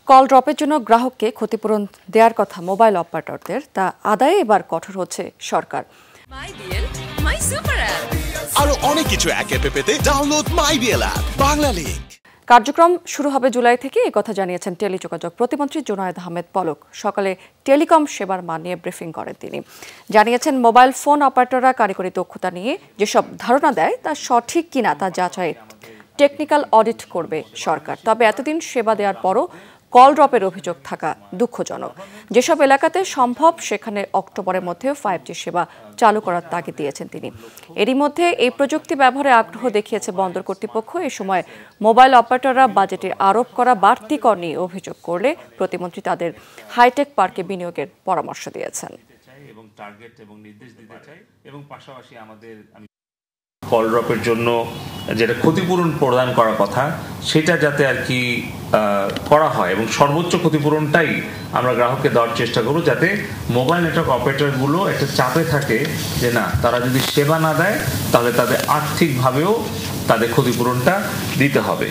Call ড্রপের জন্য গ্রাহককে ক্ষতিপূরণ দেওয়ার কথা মোবাইল অপারেটরদের, তা আদায়ে এবার কঠোর হচ্ছে সরকার। আরো অনেক কিছু এক অ্যাপে পেতে ডাউনলোড মাইডিএল অ্যাপ বাংলা লিংক। কার্যক্রম শুরু হবে জুলাই থেকে, একথা জানিয়েছেন টেলিযোগাযোগ প্রতিমন্ত্রী জুনায়েদ আহমেদ পলক। সকালে টেলিকম সেবার মান নিয়ে ব্রিফিং করেন তিনি। জানিয়েছেন, মোবাইল ফোন অপারেটররা কারিগরি দক্ষতা নিয়ে যেসব ধারণা দেয় তা সঠিক কিনা তা যাচাই টেকনিক্যাল অডিট করবে সরকার। তবে এতদিন সেবা দেওয়ার পরও কল ড্রপের অভিযোগ থাকা দুঃখজনক। যেসব এলাকাতে সম্ভব সেখানে অক্টোবরের মধ্যে 5G সেবা চালু করার তাগিদ দিয়েছেন তিনি। এরই মধ্যে এই প্রযুক্তি ব্যবহারে আগ্রহ দেখিয়েছে বন্দর কর্তৃপক্ষ। এই সময় মোবাইল অপারেটররা বাজেটে আরোপ করা বাড়তি কর নিয়ে অভিযোগ করলে প্রতিমন্ত্রী তাদের হাইটেক পার্কে বিনিয়োগের পরামর্শ দিয়েছেন। পাশাপাশি আমাদের কল ড্রপের জন্য যেটা ক্ষতিপূরণ প্রদান করার কথা সেটা যাতে আর কি করা হয় এবং সর্বোচ্চ ক্ষতিপূরণটাই আমরা গ্রাহককে দেওয়ার চেষ্টা করব, যাতে মোবাইল নেটওয়ার্ক অপারেটরগুলো একটা চাপে থাকে যে না, তারা যদি সেবা না দেয় তাহলে তাদের আর্থিকভাবেও তাদের ক্ষতিপূরণটা দিতে হবে।